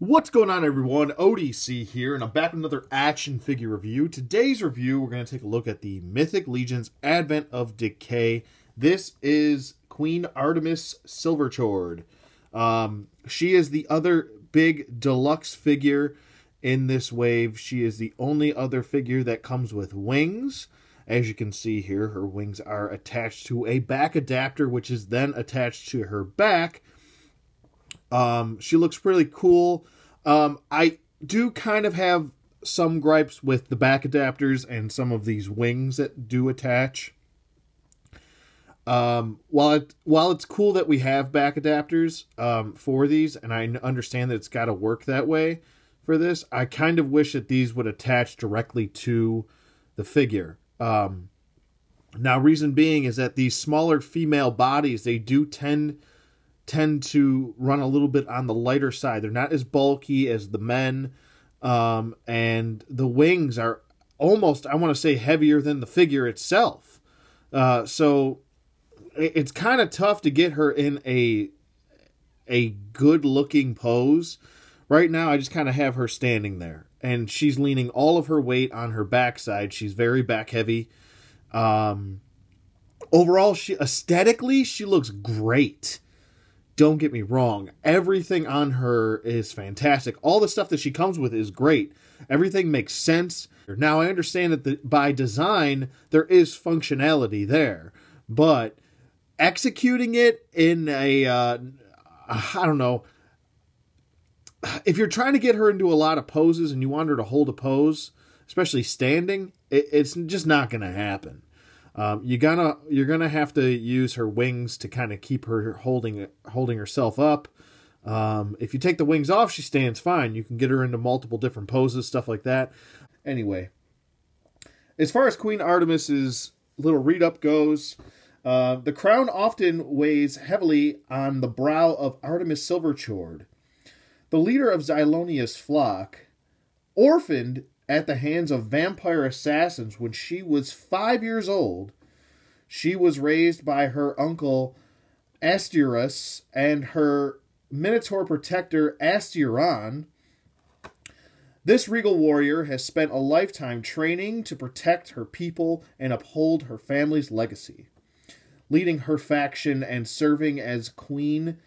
What's going on, everyone? ODC here, and I'm back with another action figure review. Today's review, we're going to take a look at the Mythic Legion's Advent of Decay. This is Queen Artemyss Silverchord. She is the other big deluxe figure in this wave. She is the only other figure that comes with wings. As you can see here, her wings are attached to a back adapter, which is then attached to her back. She looks really cool. I do kind of have some gripes with the back adapters and some of these wings that do attach. While it's cool that we have back adapters for these, and I understand that it's got to work that way for this, I kind of wish that these would attach directly to the figure. Now, reason being is that these smaller female bodies, they do tend to run a little bit on the lighter side. They're not as bulky as the men, and the wings are almost, I want to say, heavier than the figure itself. So it's kind of tough to get her in a good-looking pose. Right now, I just kind of have her standing there, and she's leaning all of her weight on her backside. She's very back-heavy. Overall, aesthetically, she looks great. Don't get me wrong. Everything on her is fantastic. All the stuff that she comes with is great. Everything makes sense. Now, I understand that by design, there is functionality there. But executing it in a, I don't know. If you're trying to get her into a lot of poses and you want her to hold a pose, especially standing, it's just not going to happen. You're gonna have to use her wings to kind of keep her holding herself up. If you take the wings off, she stands fine. You can get her into multiple different poses, stuff like that. Anyway, as far as Queen Artemyss's little read-up goes, the crown often weighs heavily on the brow of Artemyss Silverchord, the leader of Xylonia's flock, orphaned at the hands of vampire assassins when she was 5 years old. She was raised by her uncle Astyrus and her Minotaur protector Astyron. This regal warrior has spent a lifetime training to protect her people and uphold her family's legacy. Leading her faction and serving as queen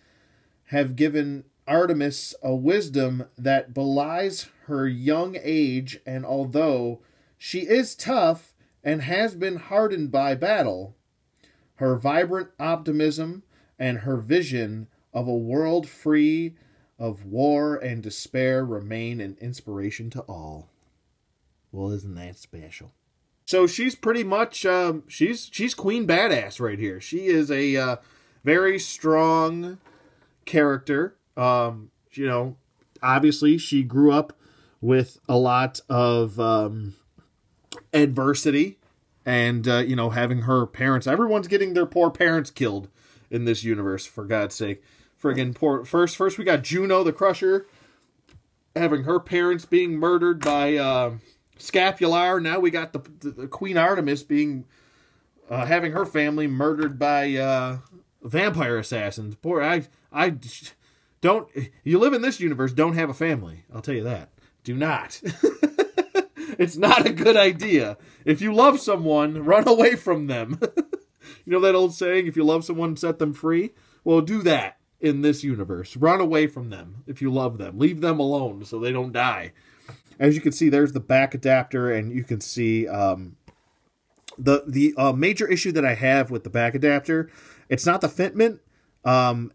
have given Artemyss a wisdom that belies her young age, and although she is tough and has been hardened by battle, her vibrant optimism and her vision of a world free of war and despair remain an inspiration to all. Well, isn't that special? So she's pretty much, she's Queen Badass right here. She is a very strong character. You know, obviously she grew up with a lot of adversity and, you know, having her parents. Everyone's getting their poor parents killed in this universe, for God's sake. Friggin' poor. First we got Juno the Crusher having her parents being murdered by Scapular. Now we got the Queen Artemyss being having her family murdered by vampire assassins. Poor, I don't. You live in this universe, don't have a family. I'll tell you that. Do not. It's not a good idea. If you love someone, run away from them. You know that old saying, if you love someone, set them free? Well, do that in this universe. Run away from them if you love them. Leave them alone so they don't die. As you can see, there's the back adapter, and you can see the major issue that I have with the back adapter. It's not the fitment.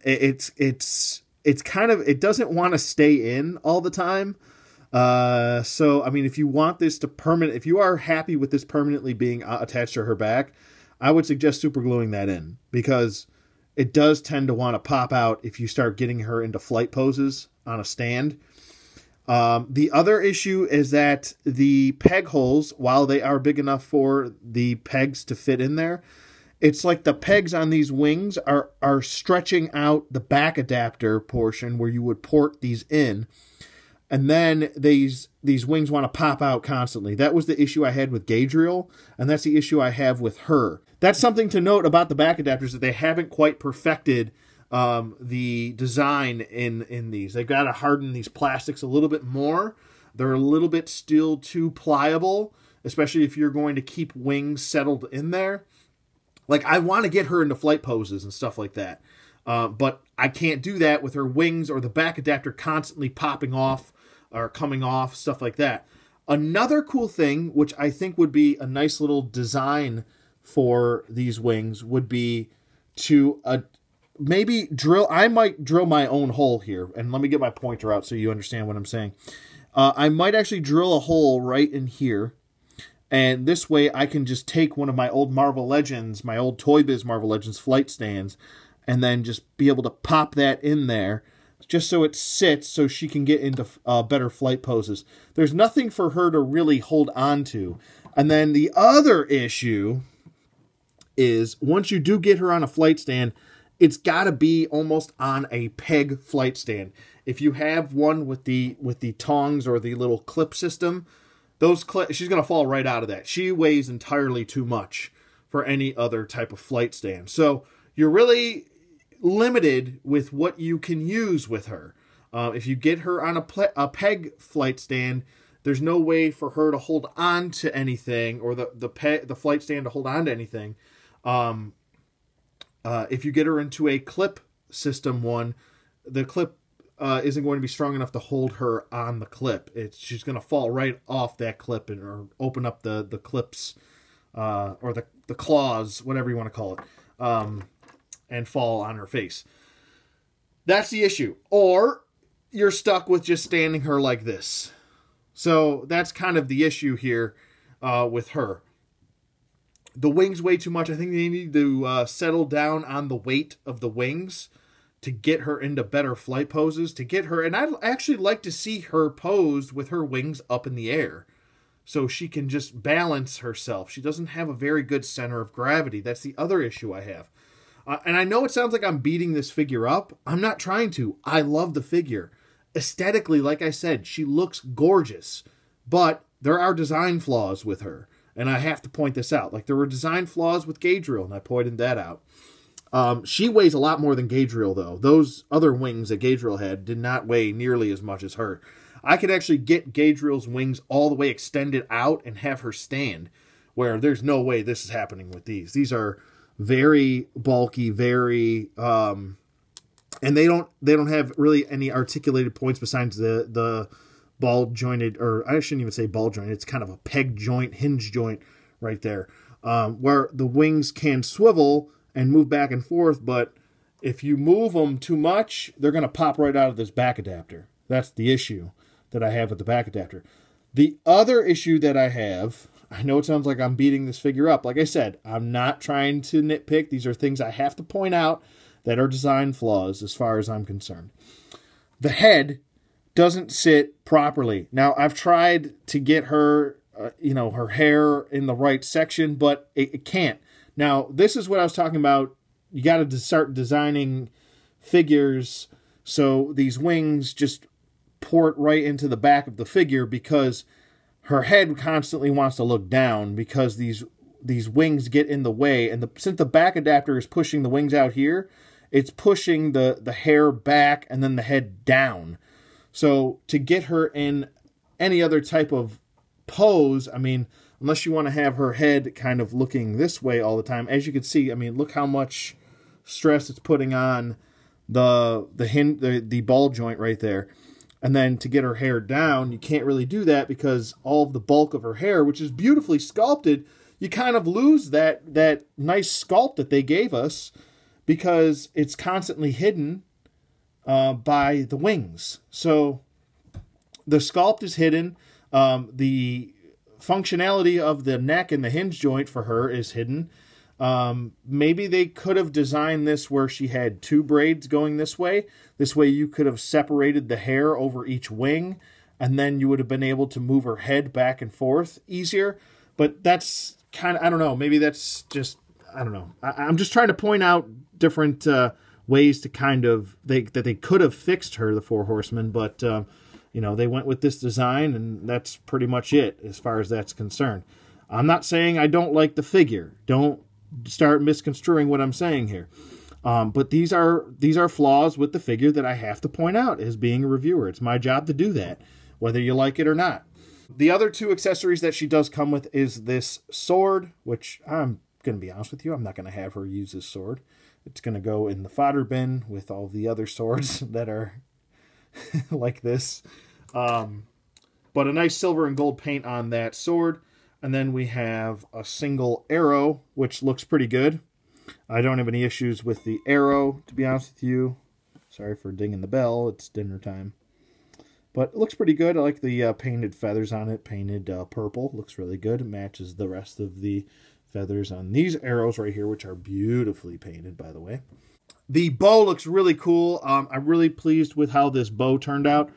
It's kind of, it doesn't want to stay in all the time. So, I mean, if you want this to if you are happy with this permanently being attached to her back, I would suggest super gluing that in, because it does tend to want to pop out if you start getting her into flight poses on a stand. The other issue is that the peg holes, while they are big enough for the pegs to fit in there, it's like the pegs on these wings are stretching out the back adapter portion where you would port these in. And then these wings want to pop out constantly. That was the issue I had with Gadriel, and that's the issue I have with her. That's something to note about the back adapters, that they haven't quite perfected the design in these. They've got to harden these plastics a little bit more. They're a little bit still too pliable, especially if you're going to keep wings settled in there. Like, I want to get her into flight poses and stuff like that. But I can't do that with her wings or the back adapter constantly popping off or coming off, stuff like that. Another cool thing, which I think would be a nice little design for these wings, would be to maybe drill. I might drill my own hole here. And let me get my pointer out so you understand what I'm saying. I might actually drill a hole right in here. And this way I can just take one of my old Marvel Legends, my old Toy Biz Marvel Legends flight stands, and then just be able to pop that in there just so it sits so she can get into better flight poses. There's nothing for her to really hold on to. And then the other issue is once you do get her on a flight stand, it's got to be almost on a peg flight stand. If you have one with the tongs or the little clip system, she's going to fall right out of that. She weighs entirely too much for any other type of flight stand. So you're really limited with what you can use with her. If you get her on a peg flight stand, there's no way for her to hold on to anything, or the flight stand to hold on to anything. If you get her into a clip system one, the clip isn't going to be strong enough to hold her on the clip. She's going to fall right off that clip or open up the clips or the claws, whatever you want to call it, and fall on her face. That's the issue. Or you're stuck with just standing her like this. So that's kind of the issue here with her. The wings weigh too much. I think they need to settle down on the weight of the wings to get her into better flight poses, to get her, and I'd actually like to see her posed with her wings up in the air so she can just balance herself. She doesn't have a very good center of gravity. That's the other issue I have. And I know it sounds like I'm beating this figure up. I'm not trying to. I love the figure. Aesthetically, like I said, she looks gorgeous, but there are design flaws with her, and I have to point this out. Like, there were design flaws with Gaedriel, and I pointed that out. She weighs a lot more than Gaedriel, though. Those other wings that Gaedriel had did not weigh nearly as much as her. I could actually get Gaedriel's wings all the way extended out and have her stand, where there's no way this is happening with these. These are very bulky, very, and they don't have really any articulated points besides the ball jointed, or I shouldn't even say ball joint. It's kind of a peg joint, hinge joint right there, where the wings can swivel and move back and forth, but if you move them too much, they're going to pop right out of this back adapter. That's the issue that I have with the back adapter. The other issue that I have, I know it sounds like I'm beating this figure up. Like I said, I'm not trying to nitpick. These are things I have to point out that are design flaws as far as I'm concerned. The head doesn't sit properly. Now, I've tried to get her, her hair in the right section, but it can't. Now, this is what I was talking about. You got to start designing figures so these wings just port right into the back of the figure, because her head constantly wants to look down because these wings get in the way. And since the back adapter is pushing the wings out here, it's pushing the hair back and then the head down. So to get her in any other type of pose, I mean, unless you want to have her head kind of looking this way all the time. As you can see, I mean, look how much stress it's putting on the ball joint right there. And then to get her hair down, you can't really do that because all of the bulk of her hair, which is beautifully sculpted, you kind of lose that nice sculpt that they gave us because it's constantly hidden by the wings. So the sculpt is hidden. The functionality of the neck and the hinge joint for her is hidden. Maybe they could have designed this where she had two braids going this way. This way you could have separated the hair over each wing, and then you would have been able to move her head back and forth easier. But that's kind of, I don't know, maybe that's just, I don't know. I'm just trying to point out different ways to kind of, that they could have fixed her, the Four Horsemen, but they went with this design, and that's pretty much it as far as that's concerned. I'm not saying I don't like the figure. Don't start misconstruing what I'm saying here. But these are flaws with the figure that I have to point out as being a reviewer. It's my job to do that, whether you like it or not. The other two accessories that she does come with is this sword, which I'm going to be honest with you, I'm not going to have her use this sword. It's going to go in the fodder bin with all the other swords that are like this. But a nice silver and gold paint on that sword. And then we have a single arrow, which looks pretty good. I don't have any issues with the arrow, to be honest with you. Sorry for dinging the bell. It's dinner time. But it looks pretty good. I like the painted feathers on it. Painted purple. Looks really good. It matches the rest of the feathers on these arrows right here, which are beautifully painted, by the way. The bow looks really cool. I'm really pleased with how this bow turned out.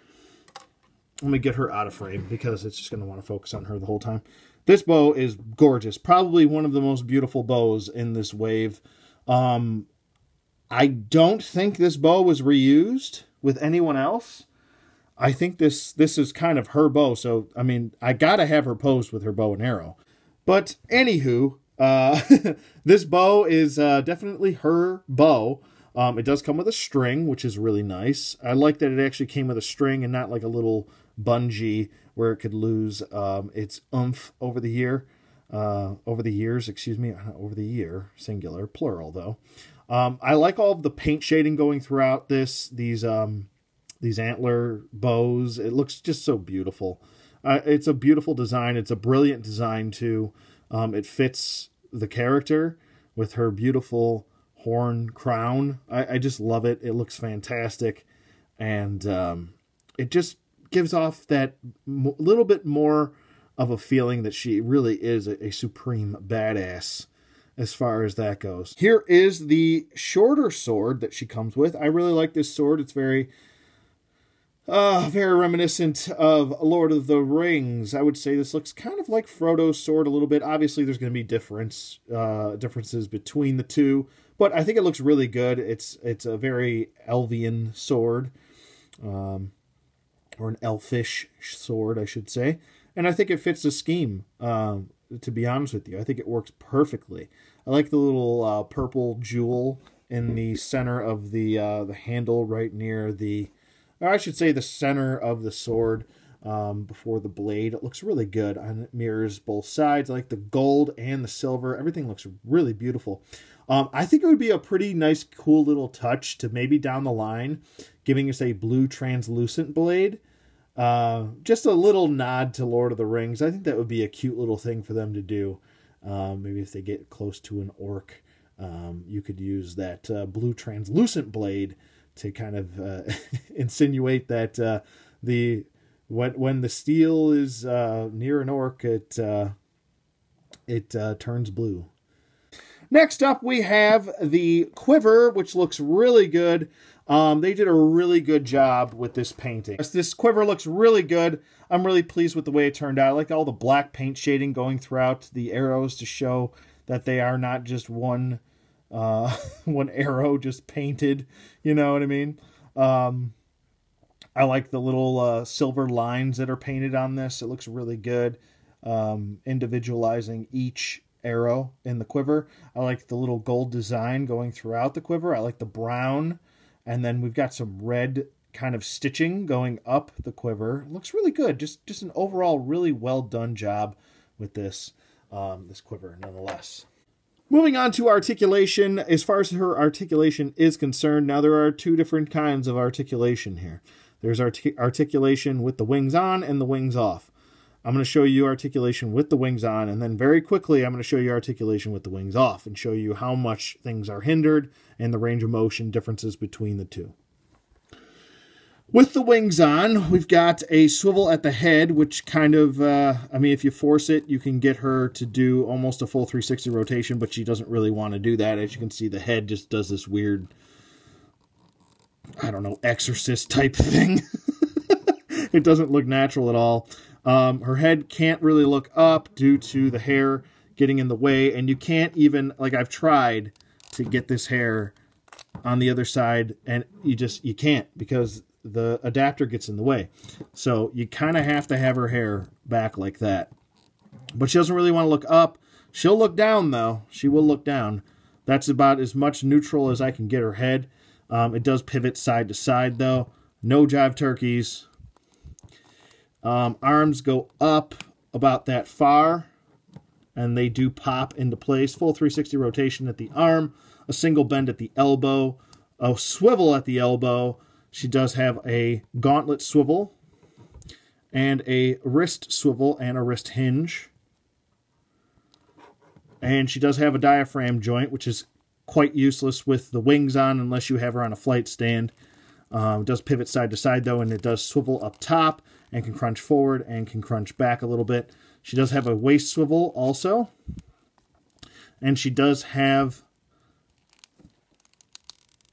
Let me get her out of frame because it's just going to want to focus on her the whole time. This bow is gorgeous. Probably one of the most beautiful bows in this wave. I don't think this bow was reused with anyone else. I think this is kind of her bow. So, I mean, I got to have her posed with her bow and arrow. But anywho, this bow is definitely her bow. It does come with a string, which is really nice. I like that it actually came with a string and not like a little bungee where it could lose its oomph over the year. Over the years, excuse me, over the year, singular, plural though. I like all of the paint shading going throughout these antler bows. It looks just so beautiful. It's a beautiful design. It's a brilliant design too. It fits the character with her beautiful horn crown. I just love it. It looks fantastic. And it just gives off that little bit more of a feeling that she really is a supreme badass as far as that goes. Here is the shorter sword that she comes with. I really like this sword. It's very reminiscent of Lord of the Rings. I would say this looks kind of like Frodo's sword a little bit. Obviously, there's going to be differences between the two, but I think it looks really good. It's a very elvian sword, or an elfish sword, I should say. And I think it fits the scheme, to be honest with you. I think it works perfectly. I like the little purple jewel in the center of the handle right near or I should say the center of the sword before the blade. It looks really good, and it mirrors both sides. I like the gold and the silver. Everything looks really beautiful. I think it would be a pretty nice, cool little touch to maybe down the line giving us a blue translucent blade. Just a little nod to Lord of the Rings. I think that would be a cute little thing for them to do. Maybe if they get close to an orc, you could use that blue translucent blade to kind of insinuate that when the steel is near an orc, it turns blue. Next up, we have the quiver, which looks really good. They did a really good job with this painting. This quiver looks really good. I'm really pleased with the way it turned out. I like all the black paint shading going throughout the arrows to show that they are not just one arrow just painted. You know what I mean? I like the little silver lines that are painted on this. It looks really good. Individualizing each arrow in the quiver. I like the little gold design going throughout the quiver. I like the brown. And then we've got some red kind of stitching going up the quiver. It looks really good. Just an overall really well done job with this quiver nonetheless. Moving on to articulation. As far as her articulation is concerned, now there are two different kinds of articulation here. There's articulation with the wings on and the wings off. I'm going to show you articulation with the wings on, and then very quickly I'm going to show you articulation with the wings off and show you how much things are hindered and the range of motion differences between the two. With the wings on, we've got a swivel at the head, which kind of, if you force it, you can get her to do almost a full 360 rotation, but she doesn't really want to do that. As you can see, the head just does this weird, I don't know, exorcist type thing. It doesn't look natural at all. Her head can't really look up due to the hair getting in the way, and you can't even, like I've tried to get this hair on the other side, and you can't because the adapter gets in the way. So you kind of have to have her hair back like that. But she doesn't really want to look up. She'll look down, though. She will look down. That's about as much neutral as I can get her head. It does pivot side to side, though. No jive turkeys. Arms go up about that far, and they do pop into place. Full 360 rotation at the arm, a single bend at the elbow, a swivel at the elbow. She does have a gauntlet swivel, and a wrist swivel, and a wrist hinge. And she does have a diaphragm joint, which is quite useless with the wings on unless you have her on a flight stand. It does pivot side to side, though, and it does swivel up top and can crunch forward and can crunch back a little bit. She does have a waist swivel also. And she does have...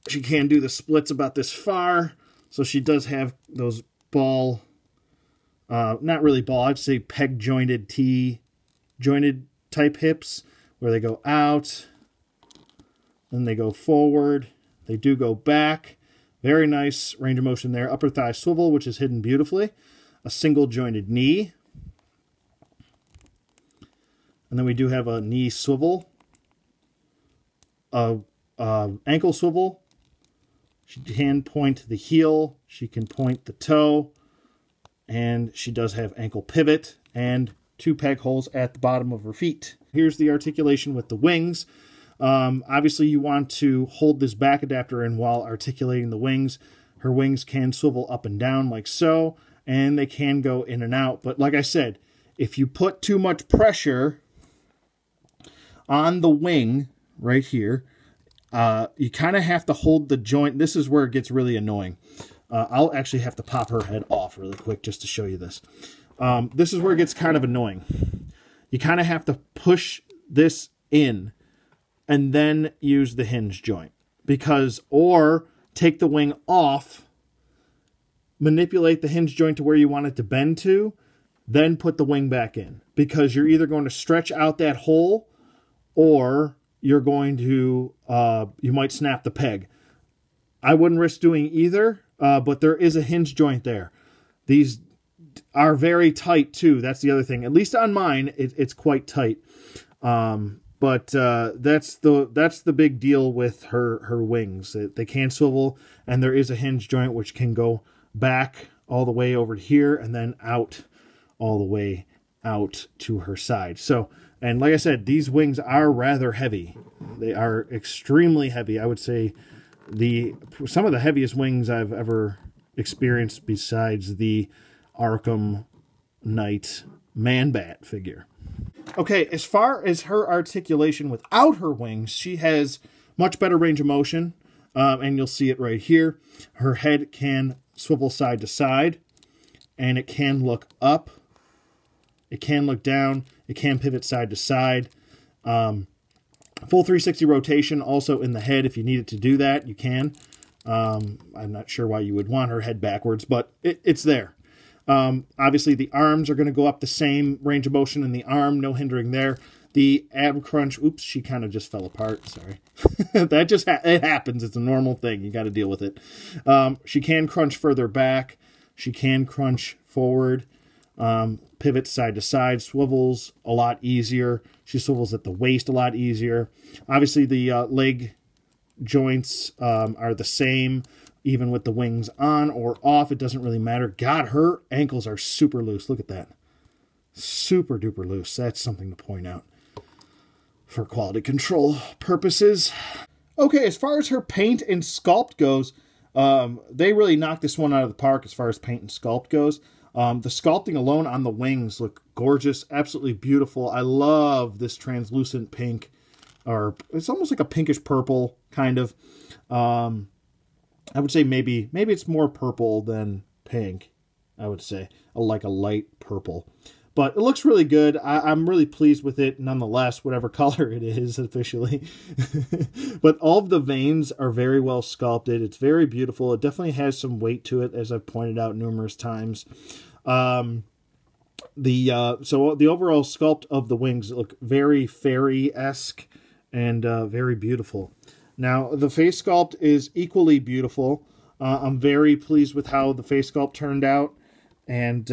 She can do the splits about this far. So she does have those ball... not really ball, I'd say peg-jointed T-jointed type hips, where they go out, then they go forward, they do go back. Very nice range of motion there. Upper thigh swivel, which is hidden beautifully. A single jointed knee. And then we do have a knee swivel. Ankle swivel. She can point the heel. She can point the toe. And she does have ankle pivot and 2 peg holes at the bottom of her feet. Here's the articulation with the wings. Obviously, you want to hold this back adapter in while articulating the wings. Her wings can swivel up and down like so, and they can go in and out. But like I said, if you put too much pressure on the wing right here, you kind of have to hold the joint. This is where it gets really annoying. I'll actually have to pop her head off really quick just to show you this. This is where it gets kind of annoying. You kind of have to push this in and then use the hinge joint. Or take the wing off, manipulate the hinge joint to where you want it to bend to, then put the wing back in. Because you're either going to stretch out that hole, or you're going to, you might snap the peg. I wouldn't risk doing either, but there is a hinge joint there. These are very tight too. That's the other thing. At least on mine, it's quite tight. But that's the big deal with her wings. They can swivel, and there is a hinge joint which can go back all the way over here and then out all the way out to her side. So, and like I said, these wings are rather heavy. They are extremely heavy. I would say some of the heaviest wings I've ever experienced besides the Arkham Knight Man-Bat figure. Okay, as far as her articulation without her wings, she has much better range of motion, and you'll see it right here. Her head can swivel side to side, and it can look up, it can look down, it can pivot side to side. Full 360 rotation also in the head. If you need it to do that, you can. I'm not sure why you would want her head backwards, but it's there. Obviously, the arms are going to go up the same range of motion in the arm, no hindering there. The ab crunch, oops, she kind of just fell apart, sorry. That just, it happens, it's a normal thing, you got to deal with it. She can crunch further back, she can crunch forward, pivot side to side, swivels a lot easier. She swivels at the waist a lot easier. Obviously, the leg joints are the same. Even with the wings on or off, it doesn't really matter. God, her ankles are super loose. Look at that. Super duper loose. That's something to point out for quality control purposes. Okay, as far as her paint and sculpt goes, they really knocked this one out of the park as far as paint and sculpt goes. The sculpting alone on the wings look gorgeous, absolutely beautiful. I love this translucent pink, or it's almost like a pinkish purple, kind of. I would say maybe it's more purple than pink, I would say. Like a light purple. But it looks really good. I'm really pleased with it nonetheless, whatever color it is officially. But all of the veins are very well sculpted. It's very beautiful. It definitely has some weight to it, as I've pointed out numerous times. So the overall sculpt of the wings look very fairy-esque and very beautiful. Now, the face sculpt is equally beautiful. I'm very pleased with how the face sculpt turned out. And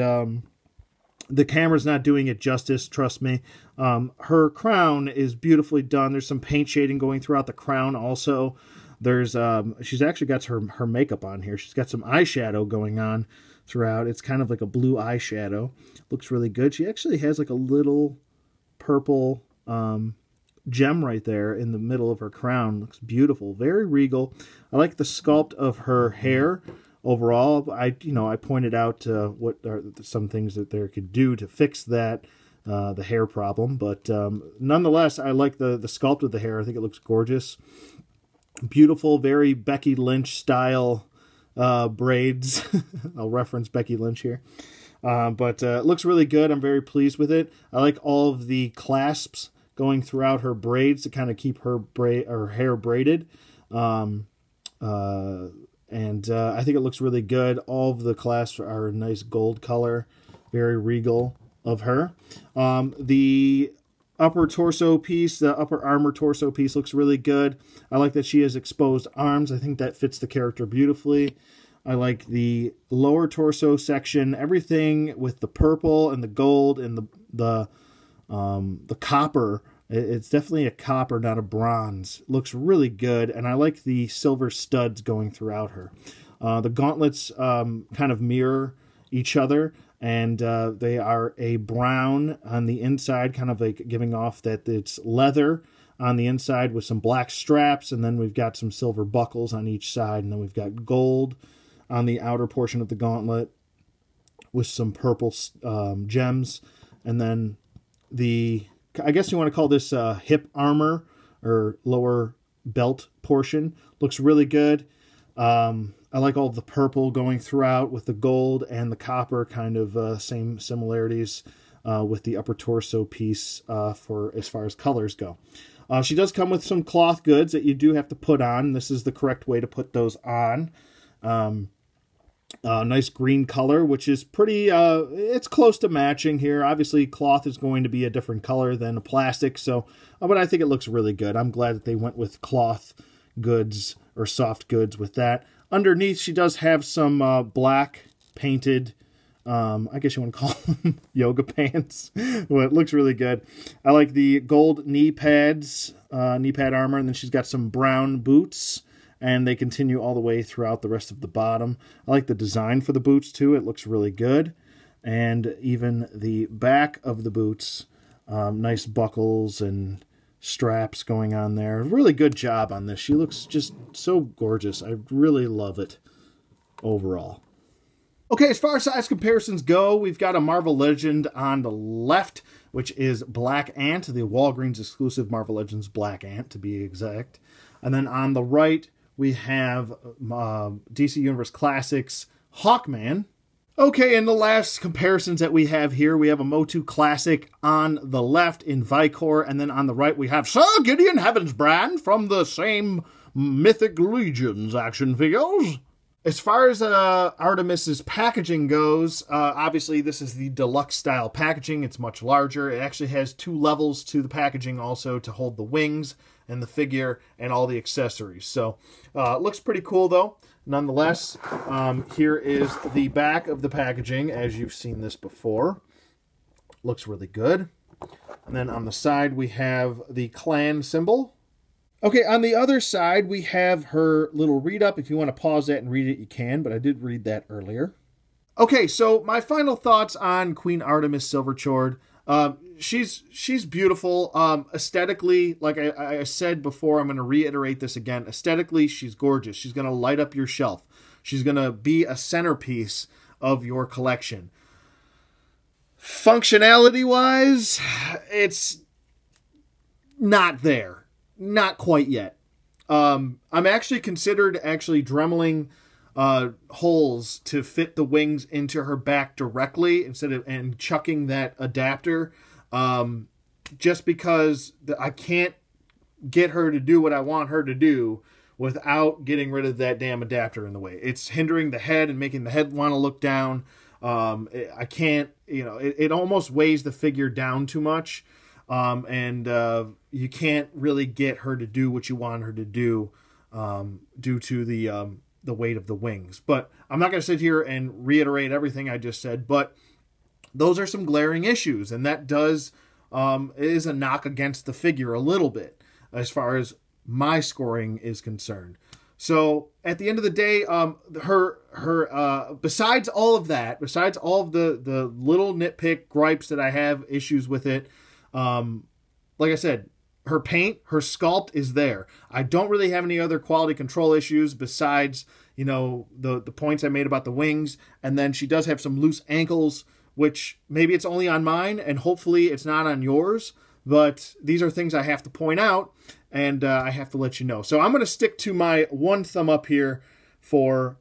the camera's not doing it justice, trust me. Her crown is beautifully done. There's some paint shading going throughout the crown also. There's she's actually got her makeup on here. She's got some eyeshadow going on throughout. It's kind of like a blue eyeshadow. Looks really good. She actually has like a little purple gem right there in the middle of her crown. Looks beautiful. Very regal. I like the sculpt of her hair. Overall, I pointed out what are some things that there could do to fix that, the hair problem. But nonetheless, I like the sculpt of the hair. I think it looks gorgeous. Beautiful, very Becky Lynch style braids. I'll reference Becky Lynch here. But it looks really good. I'm very pleased with it. I like all of the clasps going throughout her braids to kind of keep her hair braided. And I think it looks really good. All of the clasps are a nice gold color, very regal of her. The upper torso piece, the upper armor torso piece looks really good. I like that she has exposed arms. I think that fits the character beautifully. I like the lower torso section, everything with the purple and the gold and the copper. It's definitely a copper, not a bronze. Looks really good, and I like the silver studs going throughout her. The gauntlets kind of mirror each other, and they are a brown on the inside, kind of like giving off that it's leather on the inside with some black straps, and then we've got some silver buckles on each side, and then we've got gold on the outer portion of the gauntlet with some purple gems, and then I guess you want to call this hip armor or lower belt portion. Looks really good. I like all of the purple going throughout with the gold and the copper, kind of same similarities with the upper torso piece for as far as colors go. She does come with some cloth goods that you do have to put on. This is the correct way to put those on. Nice green color, which is pretty, it's close to matching here. Obviously, cloth is going to be a different color than a plastic, so, but I think it looks really good. I'm glad that they went with cloth goods or soft goods with that. Underneath, she does have some black painted, I guess you want to call them yoga pants. Well, it looks really good. I like the gold knee pads, knee pad armor, and then she's got some brown boots, and they continue all the way throughout the rest of the bottom. I like the design for the boots, too. It looks really good. And even the back of the boots, nice buckles and straps going on there. Really good job on this. She looks just so gorgeous. I really love it overall. Okay, as far as size comparisons go, we've got a Marvel Legend on the left, which is Black Ant, the Walgreens exclusive Marvel Legends Black Ant, to be exact. And then on the right, we have DC Universe Classics Hawkman. Okay, and the last comparisons that we have here, we have a Motu Classic on the left in Vicor, and then on the right we have Sir Gideon Heavensbrand from the same Mythic Legions action figures. As far as Artemyss's packaging goes, obviously this is the deluxe style packaging. It's much larger. It actually has 2 levels to the packaging also to hold the wings and the figure and all the accessories. So it looks pretty cool though. Nonetheless, here is the back of the packaging as you've seen this before. Looks really good. And then on the side we have the clan symbol. Okay, on the other side, we have her little read-up. If you want to pause that and read it, you can, but I did read that earlier. Okay, so my final thoughts on Queen Artemyss Silverchord. She's beautiful. Aesthetically, like I said before, I'm going to reiterate this again. Aesthetically, she's gorgeous. She's going to light up your shelf. She's going to be a centerpiece of your collection. Functionality-wise, it's not there. Not quite yet. I'm actually considered dremeling holes to fit the wings into her back directly and chucking that adapter, just because I can't get her to do what I want her to do without getting rid of that damn adapter in the way. It's hindering the head and making the head want to look down. I can't, it almost weighs the figure down too much. And you can't really get her to do what you want her to do due to the weight of the wings. But I'm not going to sit here and reiterate everything I just said, but those are some glaring issues, and that does is a knock against the figure a little bit as far as my scoring is concerned. So at the end of the day, besides all of that, besides all of the little nitpick gripes that I have issues with it, like I said, her paint, her sculpt is there. I don't really have any other quality control issues besides, you know, the points I made about the wings. And then she does have some loose ankles, which maybe it's only on mine and hopefully it's not on yours. But these are things I have to point out and I have to let you know. So I'm going to stick to my one thumb up here for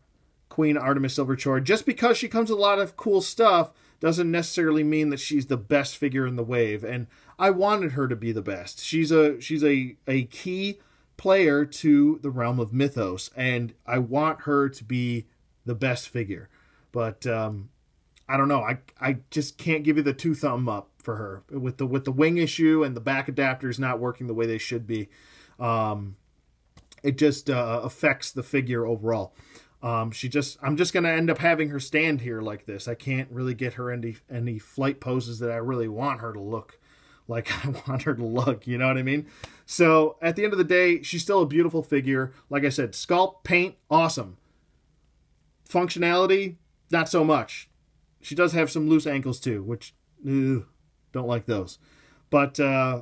Queen Artemyss Silverchord. Just because she comes with a lot of cool stuff doesn't necessarily mean that she's the best figure in the wave. And I wanted her to be the best. She's a key player to the realm of Mythos, and I want her to be the best figure. But I don't know. I just can't give you the 2 thumb up for her with the wing issue and the back adapters not working the way they should be. It just affects the figure overall. I'm just going to end up having her stand here like this. I can't really get her any flight poses that I really want her to look like I want her to look, you know what I mean? So at the end of the day, she's still a beautiful figure. Like I said, sculpt, paint, awesome. Functionality, not so much. She does have some loose ankles too, which, don't like those. But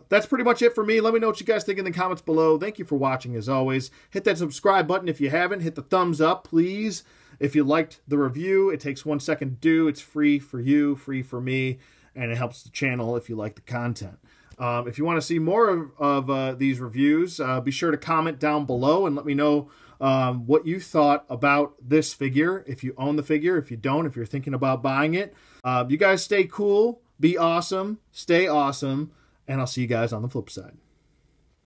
that's pretty much it for me. Let me know what you guys think in the comments below. Thank you for watching as always. Hit that subscribe button if you haven't. Hit the thumbs up, please. If you liked the review, it takes 1 second to do. It's free for you, free for me, and it helps the channel if you like the content. If you want to see more of these reviews, be sure to comment down below and let me know what you thought about this figure. If you own the figure, if you don't, if you're thinking about buying it. You guys stay cool, be awesome, stay awesome, and I'll see you guys on the flip side.